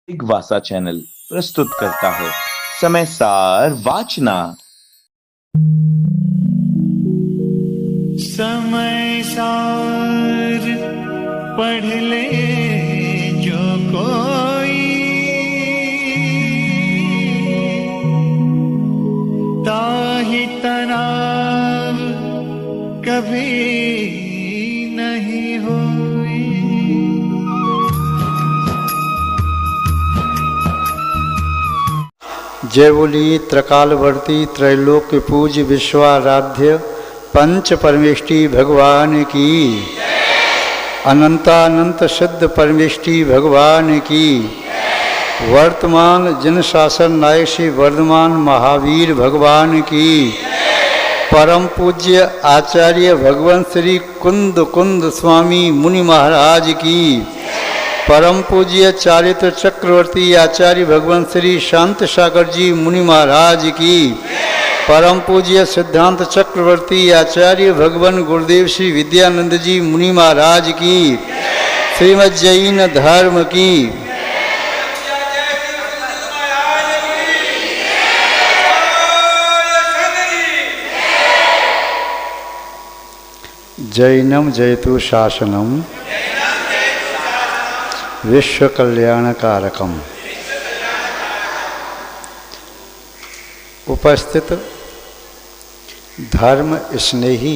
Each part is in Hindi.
दिग्वासा चैनल प्रस्तुत करता है समय सार वाचना। समय सार पढ़ ले जो कोई, ताहि तनाव कभी नहीं होई। जय बोली त्रकालवर्ती त्रैलोक्य पूज्य विश्वाराध्य पंच परमेष्टि भगवान की, अनंतानंत सिद्ध परमेष्टि भगवान की, वर्तमान जन शासन नायक श्री वर्धमान महावीर भगवान की, परम पूज्य आचार्य भगवान श्री कुंद कुंद स्वामी मुनि महाराज की, परम पूज्य चारित्र चक्रवर्ती आचार्य भगवान श्री शांत सागर जी मुनि महाराज की, परम पूज्य सिद्धांत चक्रवर्ती आचार्य भगवान गुरुदेव श्री विद्यानंद जी मुनि महाराज की, श्रीमद जैन धर्म की, जैनम जयतु शासनम विश्व कल्याणकारकम। उपस्थित धर्म स्नेही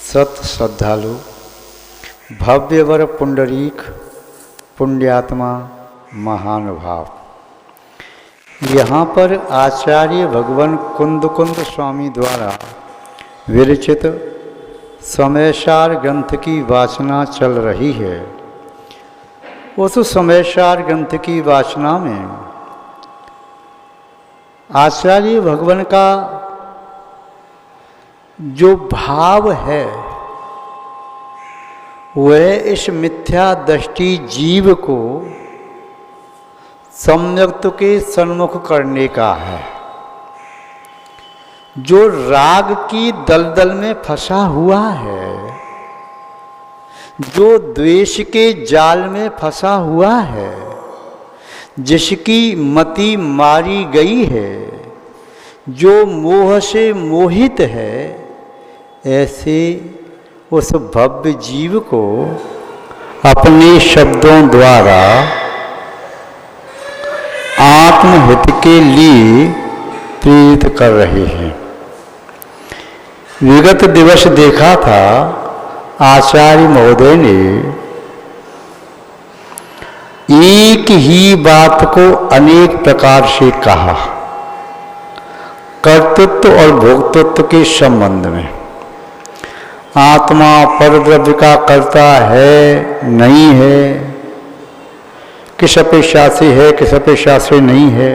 सत श्रद्धालु भव्यवर पुंडरीक पुण्यात्मा महानुभाव, यहाँ पर आचार्य भगवान कुंद कुंद स्वामी द्वारा विरचित समयसार ग्रंथ की वाचना चल रही है। उस समयसार ग्रंथ की वाचना में आचार्य भगवान का जो भाव है वह इस मिथ्या दृष्टि जीव को सम्यक्त के सन्मुख करने का है। जो राग की दलदल में फंसा हुआ है, जो द्वेष के जाल में फंसा हुआ है, जिसकी मति मारी गई है, जो मोह से मोहित है, ऐसे उस भव्य जीव को अपने शब्दों द्वारा आत्महित के लिए प्रेरित कर रहे हैं। विगत दिवस देखा था आचार्य महोदय ने एक ही बात को अनेक प्रकार से कहा, कर्तृत्व और भोक्तृत्व के संबंध में। आत्मा परद्रव्य का कर्ता है नहीं है, किस अपेक्षा से है किस अपेक्षा से नहीं है,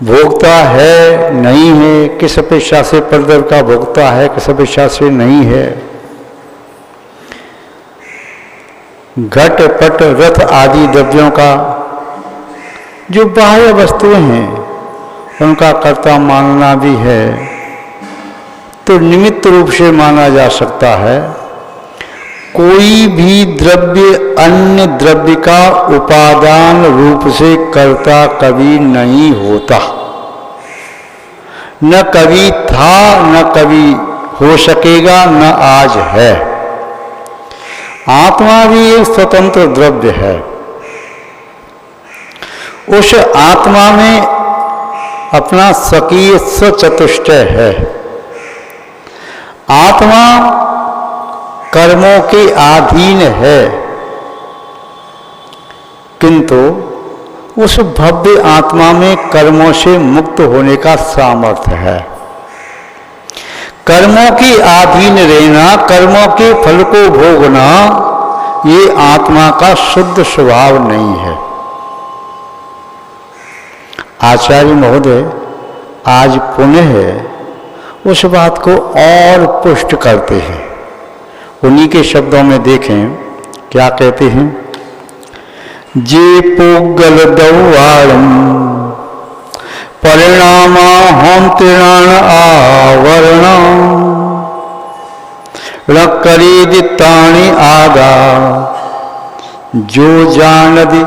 भोक्ता है नहीं है, किस अपेक्षा से परद्रव्य का भोक्ता है किस अपेक्षा से नहीं है। घट पट रथ आदि द्रव्यों का जो बाह्य वस्तुएं हैं उनका कर्ता मानना भी है तो निमित्त रूप से माना जा सकता है। कोई भी द्रव्य अन्य द्रव्य का उपादान रूप से कर्ता कभी नहीं होता, न कभी था न कभी हो सकेगा न आज है। आत्मा भी एक स्वतंत्र द्रव्य है। उस आत्मा में अपना स्वकीय स्वचतुष्टय है। आत्मा कर्मों के अधीन है, किंतु उस भव्य आत्मा में कर्मों से मुक्त होने का सामर्थ्य है। कर्मों के अधीन रहना, कर्मों के फल को भोगना, ये आत्मा का शुद्ध स्वभाव नहीं है। आचार्य महोदय आज पुनः उस बात को और पुष्ट करते हैं। उन्हीं के शब्दों में देखें क्या कहते हैं। जे पोगल दौआड़म परिणामा हम तृणान आवरण रक्करी दिताणी आगा जो जानदि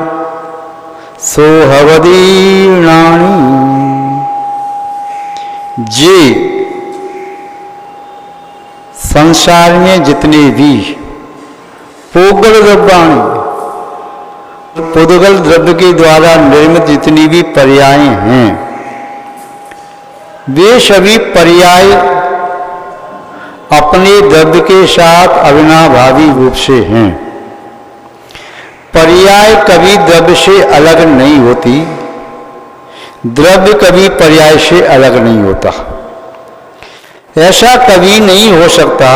सो हवदीर्णानि। जे संसार में जितने भी पोगल द्रव्याणि, पोदगल द्रव्य के द्वारा निर्मित जितनी भी पर्याय हैं, वे सभी पर्याय अपने द्रव्य के साथ अविनाभावी रूप से हैं। पर्याय कभी द्रव्य से अलग नहीं होती, द्रव्य कभी पर्याय से अलग नहीं होता। ऐसा कभी नहीं हो सकता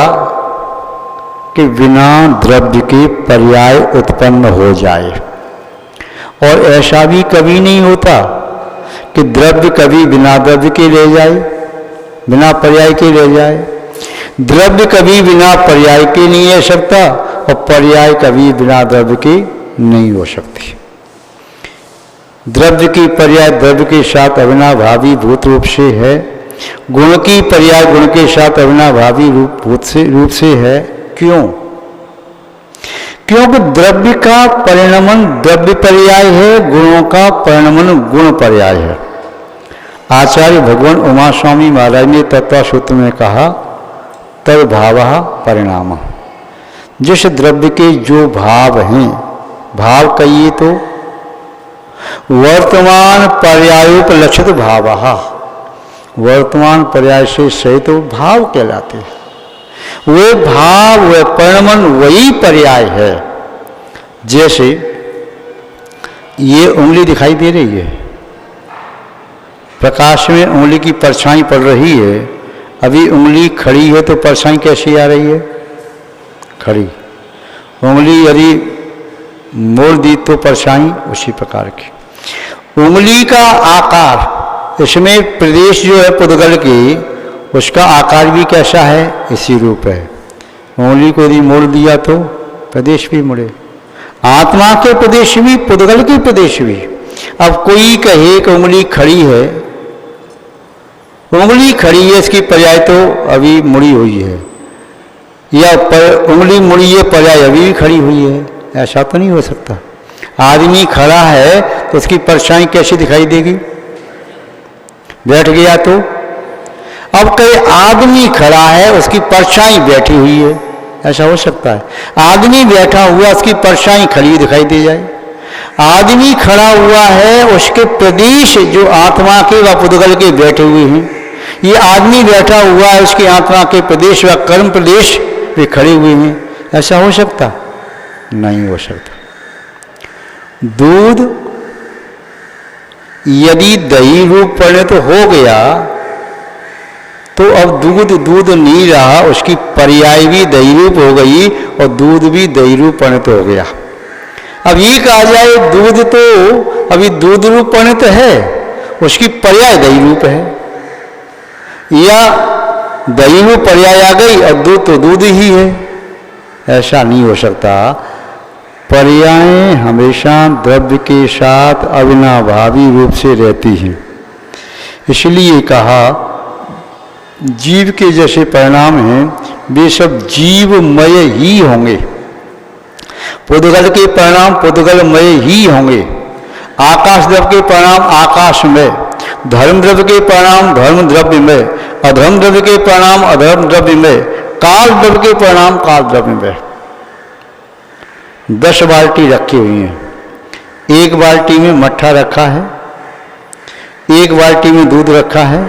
कि बिना द्रव्य के पर्याय उत्पन्न हो जाए, और ऐसा भी कभी नहीं होता कि द्रव्य कभी बिना द्रव्य के रह जाए, बिना पर्याय के रह जाए। द्रव्य कभी बिना पर्याय के नहीं रह सकता, और पर्याय कभी बिना द्रव्य के नहीं हो सकती। द्रव्य की पर्याय द्रव्य के साथ अविनाभावी भूत रूप से है, गुण की पर्याय गुण के साथ अविनाभावी रूप से है। क्यों? क्योंकि द्रव्य का परिणमन द्रव्य पर्याय है, गुणों का परिणमन गुण पर्याय है। आचार्य भगवान उमा स्वामी महाराज ने तत्वसूत्र में कहा, तद भावः परिणाम। जिस द्रव्य के जो भाव हैं, भाव कहिए तो वर्तमान पर्यायोपलक्षित भावः, वर्तमान पर्याय से सहित भाव कहलाते हैं। वे भाव व परिणमन वही पर्याय है। जैसे ये उंगली दिखाई दे रही है, प्रकाश में उंगली की परछाई पड़ रही है। अभी उंगली खड़ी है तो परछाई कैसी आ रही है? खड़ी। उंगली यदि मोड़ दी तो परछाई उसी प्रकार की। उंगली का आकार, इसमें प्रदेश जो है पुद्गल की, उसका आकार भी कैसा है? इसी रूप है। उंगली को यदि मोड़ दिया तो प्रदेश भी मुड़े। आत्मा के प्रदेश भी, पुद्गल के प्रदेश भी। अब कोई कहे कि उंगली खड़ी है, उंगली खड़ी है, इसकी पर्याय तो अभी मुड़ी हुई है, या उंगली मुड़ी है, पर्याय अभी भी खड़ी हुई है। ऐसा तो नहीं हो सकता। आदमी खड़ा है तो उसकी परछाई कैसी दिखाई देगी? बैठ गया तो। अब कहीं आदमी खड़ा है, उसकी परछाई बैठी हुई है, ऐसा हो सकता है? आदमी बैठा हुआ, उसकी परछाई खड़ी दिखाई दे जाए। आदमी खड़ा हुआ है, उसके प्रदेश जो आत्मा के व पुद्गल के बैठे हुए हैं। ये आदमी बैठा हुआ है, उसकी आत्मा के प्रदेश व कर्म प्रदेश वे खड़े हुए हैं। ऐसा हो सकता? नहीं हो सकता। दूध यदि दही रूप परिणत हो गया तो अब दूध दूध नहीं रहा, उसकी पर्याय भी दही रूप हो गई और दूध भी दही रूप परिणत हो गया। अब ये कहा जाए दूध तो अभी दूध रूप परिणत है, उसकी पर्याय दही रूप है, या दही रूप पर्याय आ गई और दूध तो दूध ही है। ऐसा नहीं हो सकता। पर्याय हमेशा द्रव्य के साथ अविनाभावी रूप से रहती हैं। इसलिए कहा जीव के जैसे परिणाम हैं वे सब जीवमय ही होंगे। पुद्गल के परिणाम पुद्गलमय ही होंगे। आकाश द्रव्य के परिणाम आकाशमय, धर्म द्रव्य के परिणाम धर्म द्रव्यमय, अधर्म द्रव्य के परिणाम अधर्म द्रव्यमय, काल द्रव्य के परिणाम काल द्रव्यमय। 10 बाल्टी रखी हुई हैं। एक बाल्टी में मट्ठा रखा है, एक बाल्टी में दूध रखा है,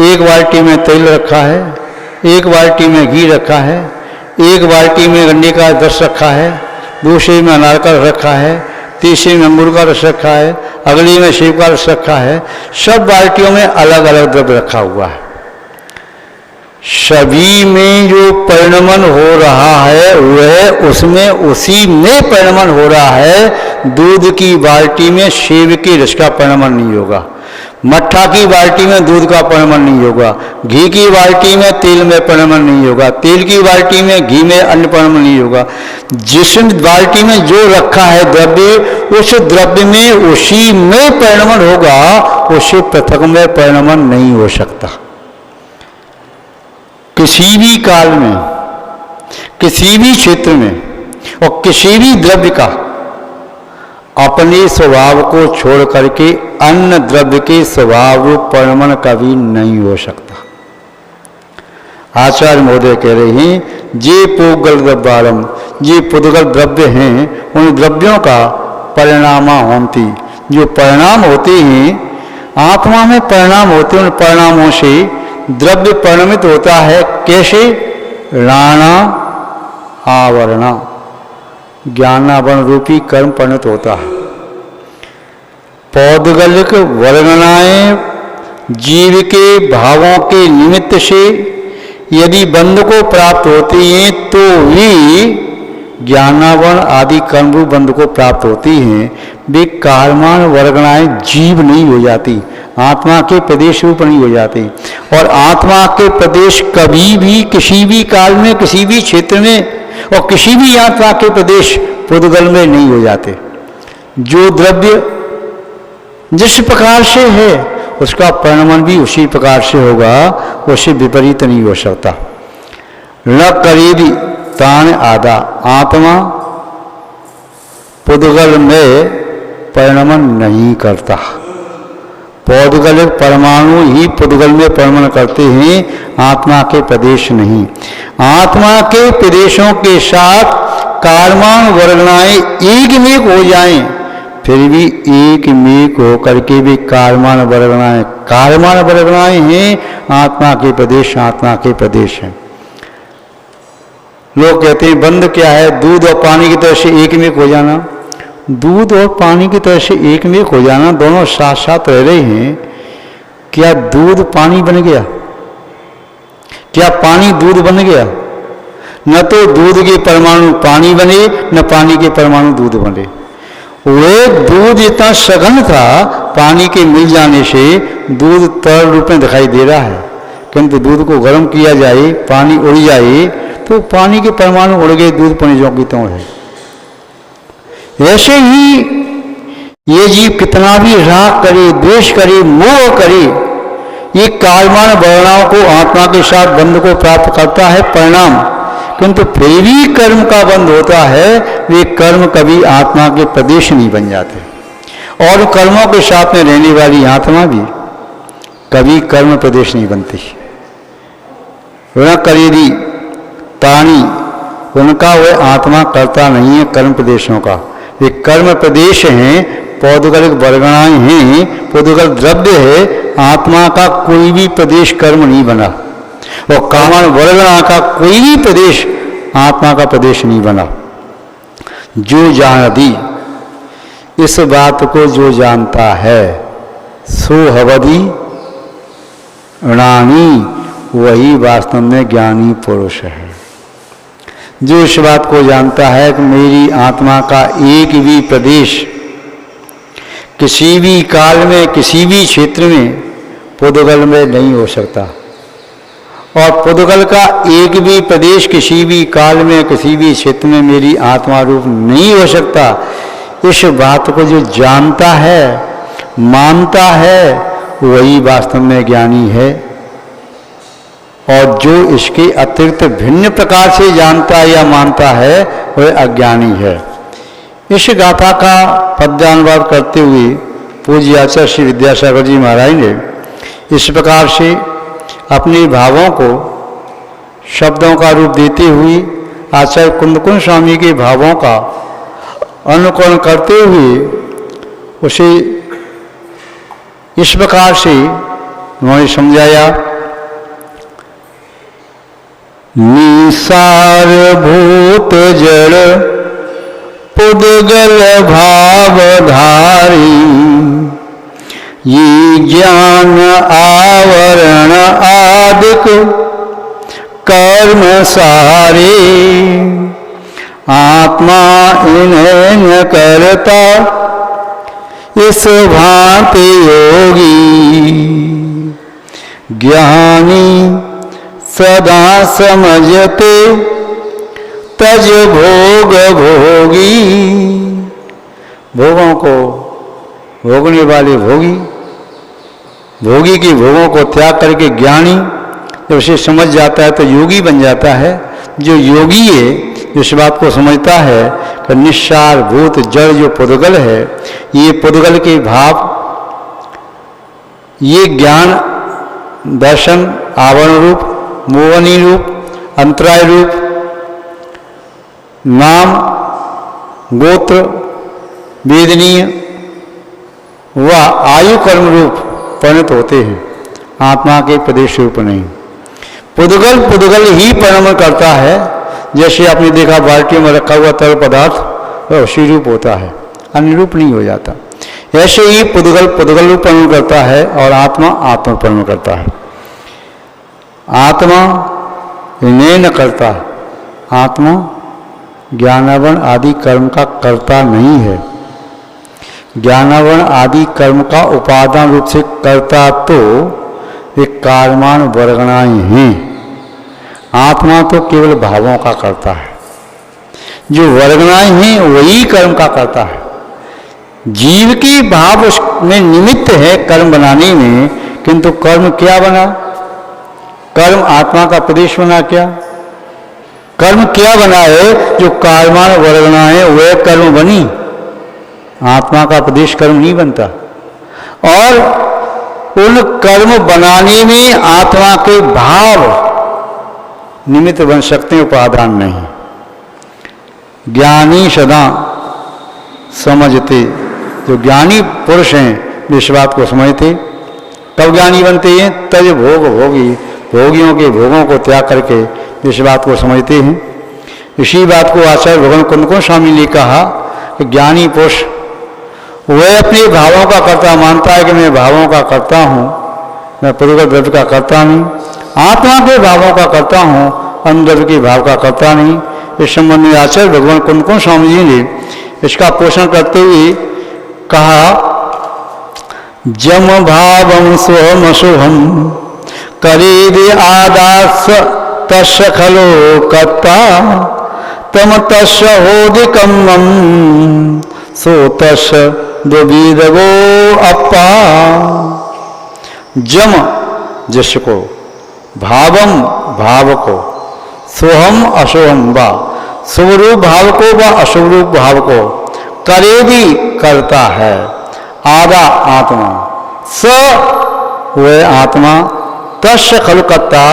एक बाल्टी में तेल रखा है, एक बाल्टी में घी रखा है, एक बाल्टी में गन्ने का रस रखा है, दूसरे में अनार का रस रखा है, तीसरे में अंगूर का रस रखा है, अगली में सेब का रस रखा है। सब बाल्टियों में अलग अलग द्रव्य रखा हुआ है। सभी में जो परिणमन हो रहा है वह उसमें उसी में परिणमन हो रहा है। दूध की बाल्टी में सेब के रस का परिणमन नहीं होगा, मट्ठा की बाल्टी में दूध का परिणमन नहीं होगा, घी की बाल्टी में तेल में परिणमन नहीं होगा, तेल की बाल्टी में घी में अन्य परिणमन नहीं होगा। जिस बाल्टी में जो रखा है द्रव्य, उस द्रव्य में उसी में परिणमन होगा, उससे पृथक में परिणमन नहीं हो सकता। किसी भी काल में, किसी भी क्षेत्र में और किसी भी द्रव्य का अपने स्वभाव को छोड़ करके अन्य द्रव्य के स्वभाव रूप परिणमन कभी नहीं हो सकता। आचार्य महोदय कह रहे हैं जे पुद्गल द्रव्यारम, जे पुद्गल द्रव्य हैं उन द्रव्यों का परिणामा होती, जो परिणाम होते हैं आत्मा में परिणाम होते हैं, उन परिणामों से द्रव्य परिणमित होता है। कैसे? राणा आवरणा, ज्ञानावरण रूपी कर्म परिणत होता है। पौद्गलिक वर्णनाएं जीव के भावों के निमित्त से यदि बंध को प्राप्त होती हैं तो भी ज्ञानावरण आदि कर्म रूप बंध को प्राप्त होती हैं। वे कार्यमान वर्गणाएं जीव नहीं हो जाती, आत्मा के प्रदेश रूप नहीं हो जाती। और आत्मा के प्रदेश कभी भी किसी भी काल में किसी भी क्षेत्र में और किसी भी आत्मा के प्रदेश पुद्गल में नहीं हो जाते। जो द्रव्य जिस प्रकार से है उसका परिणमन भी उसी प्रकार से होगा, उससे विपरीत नहीं हो सकता। न करीबी तान आदा, आत्मा पुद्गल में परिणमन नहीं करता। पौद्गलिक परमाणु ही पुद्गल में परिणमन करते हैं, आत्मा के प्रदेश नहीं। आत्मा के प्रदेशों के साथ कार्यमान वर्गणाएं एक में हो जाएं, फिर भी एक में होकर के भी कार्यमान वर्गणाएं हैं, आत्मा के प्रदेश आत्मा के प्रदेश हैं। लोग कहते हैं बंध क्या है? दूध और पानी की तरह से एक में हो जाना। दूध और पानी की तरह से एक में हो जाना, दोनों साथ साथ रह रहे हैं। क्या दूध पानी बन गया? क्या पानी दूध बन गया? न तो दूध के परमाणु पानी बने, न पानी के परमाणु दूध बने। वे दूध इतना सघन था, पानी के मिल जाने से दूध तरल रूप में दिखाई दे रहा है, किंतु दूध को गर्म किया जाए, पानी उड़ जाए तो पानी के परमाणु उड़ गए, दूध पने जो की त्यों है। ऐसे ही ये जीव कितना भी राग करे, द्वेष करे, मोह करे, ये कार्यमान वर्णाओं को आत्मा के साथ बंध को प्राप्त करता है परिणाम, किंतु फिर भी कर्म का बंध होता है। वे कर्म कभी आत्मा के प्रदेश नहीं बन जाते, और कर्मों के साथ में रहने वाली आत्मा भी कभी कर्म प्रदेश नहीं बनती। न करेदी तानी, उनका वह आत्मा करता नहीं है कर्म प्रदेशों का। वे कर्म प्रदेश हैं, पौद्गलिक वर्गणाएं हैं, पौद्गल द्रव्य है, आत्मा का कोई भी प्रदेश कर्म नहीं बना, और कामन वर्गणा का कोई भी प्रदेश आत्मा का प्रदेश नहीं बना। जो जानती, इस बात को जो जानता है, सो हवधि रानी, वही वास्तव में ज्ञानी पुरुष है। जो इस बात को जानता है कि मेरी आत्मा का एक भी प्रदेश किसी भी काल में किसी भी क्षेत्र में पुद्गल में नहीं हो सकता, और पुद्गल का एक भी प्रदेश किसी भी काल में किसी भी क्षेत्र में मेरी आत्मा रूप नहीं हो सकता। इस बात को जो जानता है, मानता है, वही वास्तव में ज्ञानी है। और जो इसके अतिरिक्त भिन्न प्रकार से जानता या मानता है वह अज्ञानी है। इस गाथा का पद्यानुवाद करते हुए पूज्य आचार्य श्री विद्यासागर जी महाराज ने इस प्रकार से अपने भावों को शब्दों का रूप देते हुए आचार्य कुंदकुंज स्वामी के भावों का अनुकरण करते हुए उसे इस प्रकार से उन्होंने समझाया। निसार भूत जड़ पुद्गल भाव धारी, ये ज्ञान आवरण आदिक कर्म सारे, आत्मा इन्हें न करता इस भांति योगी, ज्ञानी सदा समझते तज भोग भोगी। भोगों को भोगने वाले भोगी, भोगी के भोगों को त्याग करके ज्ञानी जब उसे समझ जाता है तो योगी बन जाता है। जो योगी है इस बात को समझता है कि निस्सार भूत जड़ जो पुद्गल है, ये पुद्गल के भाव, ये ज्ञान दर्शन आवरण रूप, मोहनी रूप, अंतराय रूप, नाम गोत्र वेदनीय व आयु कर्म रूप परिणत होते हैं, आत्मा के प्रदेश रूप नहीं। पुद्गल पुद्गल ही परिणमन करता है। जैसे आपने देखा बाल्टी में रखा हुआ तरल पदार्थ वह उसी रूप होता है, अन्य रूप नहीं हो जाता। ऐसे ही पुद्गल पुद्गल रूप परिणमन करता है और आत्मा आत्मा परिणमन करता है। आत्मा विनय न करता, आत्मा ज्ञानावरण आदि कर्म का कर्ता नहीं है। ज्ञानावरण आदि कर्म का उपादान रूप से कर्ता तो एक कार्यमान वर्गणाएं हैं। आत्मा तो केवल भावों का करता है। जो वर्गणाएं हैं वही कर्म का करता है। जीव की भाव उसमें निमित्त है कर्म बनाने में, किंतु कर्म क्या बना? कर्म आत्मा का प्रदेश बना क्या? कर्म क्या बना है? जो कार्यमान वर्गणाएं वह कर्म बनी, आत्मा का प्रदेश कर्म नहीं बनता। और उन कर्म बनाने में आत्मा के भाव निमित्त बन सकते हैं, उपादान नहीं। ज्ञानी सदा समझते, जो ज्ञानी पुरुष हैं वे इस बात को समझते। कब ज्ञानी बनते हैं? तज भोग भोगी, भोगियों के भोगों को त्याग करके इस बात को समझते हैं। इसी बात को आचार्य भगवान कुंद स्वामी ने कहा कि ज्ञानी पुरुष वह अपने भावों का कर्ता मानता है कि मैं भावों का करता हूँ, मैं पुद्गल द्रव्य का करता नहीं। आत्मा के भावों का करता हूँ, अन्य द्रव्य के भाव का करता नहीं। इस संबंध में आचार्य भगवान कुंद स्वामी जी ने इसका पोषण करते हुए कहा, जम भावम स्वम शुभम करीद आदास तस् खलो कर्ता तम तस् होदिकम सो तस् दुविदगो अपा। जम जिसको, भावम भाव को, सोहम अशोहम व शुभरूप भाव को व अशुभरूप भाव को करे भी करता है। आदा आत्मा, स वह आत्मा, तस् खलु कर्ता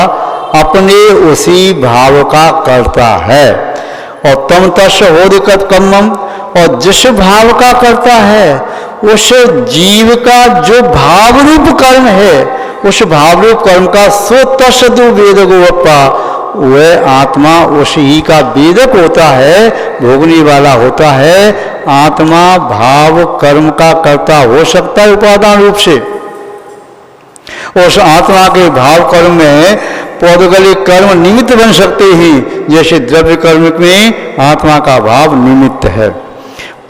अपने उसी भाव का करता है। और तम तस् होदिकत कम्मम, और जिस भाव का करता है उस जीव का जो भाव रूप कर्म है, उस भाव रूप कर्म का सो तस्दु वेदगोपा, वह आत्मा उसी का वेदक होता है, भोगने वाला होता है। आत्मा भाव कर्म का कर्ता हो सकता है उपादान रूप से। उस आत्मा के भाव कर्म में पौद्गलिक कर्म निमित्त बन सकते हैं, जैसे द्रव्य कर्म में आत्मा का भाव निमित्त है।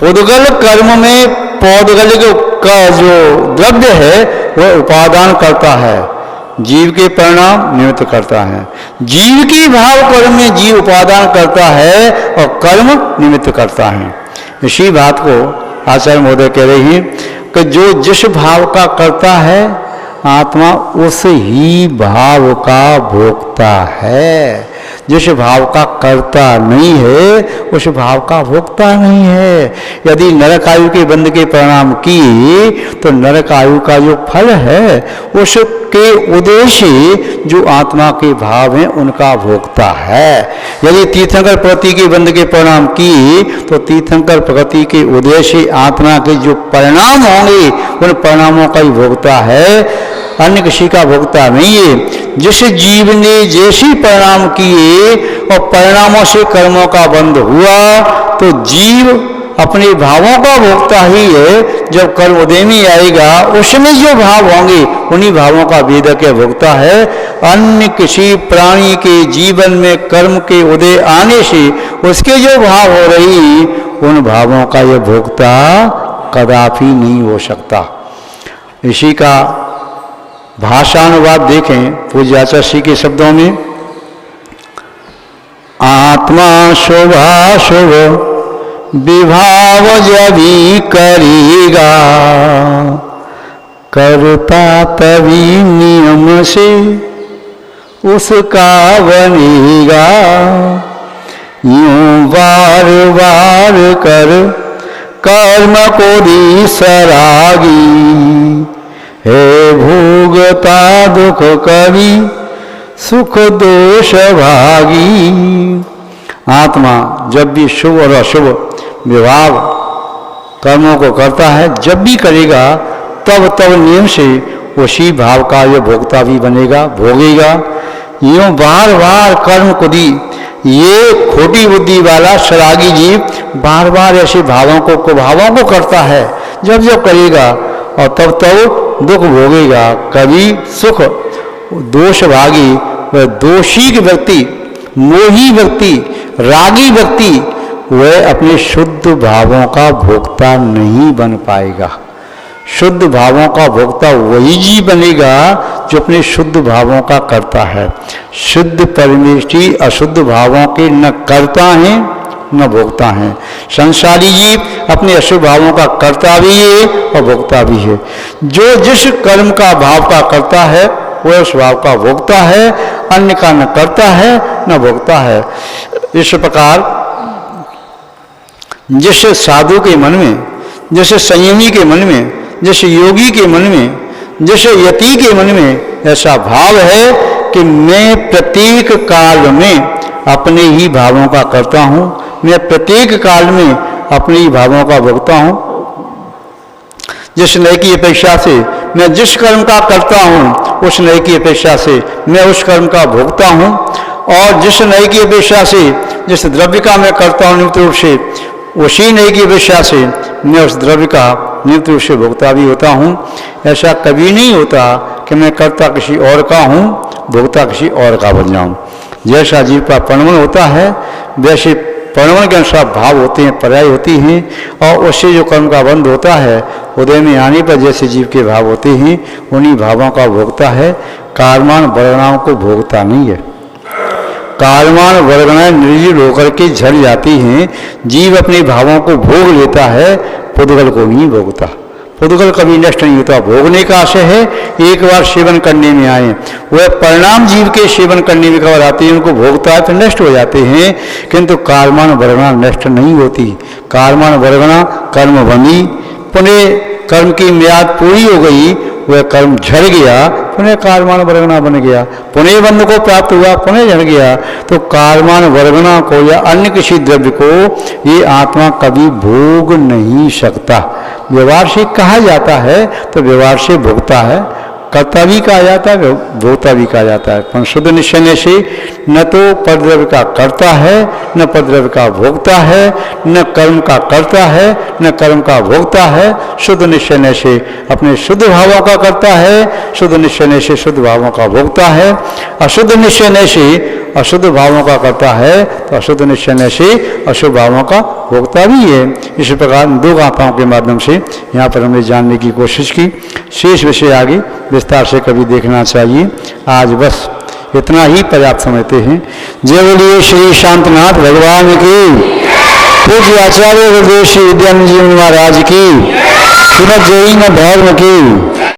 पुद्गल कर्म में पौद्गलिक का जो द्रव्य है वह उपादान करता है, जीव के परिणाम निमित्त करता है। जीव की भाव कर्म में जीव उपादान करता है और कर्म निमित्त करता है। इसी बात को आचार्य महोदय कह रहे हैं कि जो जिस भाव का करता है आत्मा उस ही भाव का भोगता है। जिस भाव का करता नहीं है उस भाव का भोगता नहीं है। यदि नरक आयु के बंध के परिणाम किए तो नरक आयु का जो फल है उसके उद्देश्य जो आत्मा के भाव हैं उनका भोगता है। यदि तीर्थंकर प्रगति के बंध के परिणाम किए तो तीर्थंकर प्रगति के उद्देश्य आत्मा के जो परिणाम होंगे उन परिणामों का ही भोगता है, अन्य किसी का भोगता नहीं है। जिस जीव ने जैसे परिणाम किए और परिणामों से कर्मों का बंध हुआ तो जीव अपने भावों का भोगता ही है। जब कर्म उदय में आएगा उसमें जो भाव होंगे उन्हीं भावों का वेदक भोगता है। अन्य किसी प्राणी के जीवन में कर्म के उदय आने से उसके जो भाव हो रही उन भावों का यह भोगता कदापि नहीं हो सकता। इसी का भाषानुवाद देखें पूज्य आचार्य श्री के शब्दों में, आत्मा शुभाशुभ विभाव जभी करेगा करता तभी नियम से उसका बनेगा। यूं बार बार कर कर्म को दी सरागी, हे भोगता दुख कवि सुख दोष भागी। आत्मा जब भी शुभ और अशुभ विभाग कर्मों को करता है, जब भी करेगा तब तब नियम से उसी भाव का यह भोक्ता भी बनेगा, भोगेगा। यूं बार बार कर्म को दी, ये खोटी बुद्धि वाला सरागी जीव बार बार ऐसे भावों को कुभावों को करता है, जब जब करेगा और तब तब दुख भोगेगा। कभी सुख दोष भागी, वह दोषी व्यक्ति, मोही व्यक्ति, रागी व्यक्ति, वह अपने शुद्ध भावों का भोक्ता नहीं बन पाएगा। शुद्ध भावों का भोक्ता वही जीव बनेगा जो अपने शुद्ध भावों का करता है। शुद्ध परमेष्ठी अशुद्ध भावों के न करता है न भोगता है। संसारी जीव अपने अशुभ भावों का करता भी है और भोगता भी है। जो जिस कर्म का भाव का करता है वह उस भाव का भोगता है, अन्य का न करता है न भोगता है। इस प्रकार जिस साधु के मन में, जैसे संयमी के मन में, जैसे योगी के मन में, जैसे यति के मन में ऐसा भाव है कि मैं प्रत्येक काल में अपने ही भावों का करता हूँ, मैं प्रत्येक काल में अपने ही भावों का भोगता हूँ। जिस नए की अपेक्षा से मैं जिस कर्म का करता हूँ उस नए की अपेक्षा से मैं उस कर्म का भोगता हूँ, और जिस नए की अपेक्षा से जिस द्रव्य का मैं करता हूँ निमित्त रूप से, उसी नए की अपेक्षा से मैं उस द्रव्य का निमित्त रूप से भोक्ता भी होता हूँ। ऐसा कभी नहीं होता कि मैं कर्ता किसी और का हूँ, भोक्ता किसी और का बन जाऊँ। जैसा जीव का परिणमन होता है वैसे परिणमन के अनुसार भाव होते हैं, पर्याय होती हैं, और उससे जो कर्म का बंध होता है उदय में आने पर जैसे जीव के भाव होते हैं उन्हीं भावों का भोगता है। कालमान वर्गणाओं को भोगता नहीं है। कालमान वर्गणाएं निर्जीव होकर के झड़ जाती हैं। जीव अपने भावों को भोग लेता है, पुद्गल को नहीं भोगता। पुद्गल कभी नष्ट नहीं होता। भोगने का आशय है एक बार सेवन करने में आए, वह परिणाम जीव के सेवन करने में कवर आते हैं, उनको भोगता है फिर नष्ट हो जाते हैं। किंतु कालमान वर्गणा नष्ट नहीं होती। कालमान वर्गणा कर्म बनी, पुनः कर्म की म्याद पूरी हो गई, वह कर्म झड़ गया, पुनः कालमान वर्गणा बन गया, पुनः बंध को प्राप्त हुआ, पुनः झड़ गया। तो कालमान वर्गणा को या अन्य किसी द्रव्य को ये आत्मा कभी भोग नहीं सकता। व्यवहार से कहा जाता है तो व्यवहार से भोगता है, कर्ता भी कहा जाता है, भोक्ता भी कहा जाता है। पर शुद्ध निश्चय से न तो परद्रव्य का करता है, न परद्रव्य का भोगता है, न कर्म का करता है, न कर्म का भोगता है। शुद्ध निश्चय से अपने शुद्ध भावों का करता है, शुद्ध निश्चय से शुद्ध भावों का भोगता है। अशुद्ध निश्चय से अशुद्ध भावों का करता है तो अशुद्ध निश्चय से अशुभ भावों का भोगता भी है। इसी प्रकार दो गाथाओं के माध्यम से यहाँ पर हमने जानने की कोशिश की। शेष विषय आगे विस्तार से कभी देखना चाहिए। आज बस इतना ही पर्याप्त समझते हैं। जय बोलिए श्री शांतनाथ भगवान की, पूज्य आचार्य गुरुदेव श्री विद्यानंद जी महाराज की, श्रीमद् जैन धर्म की।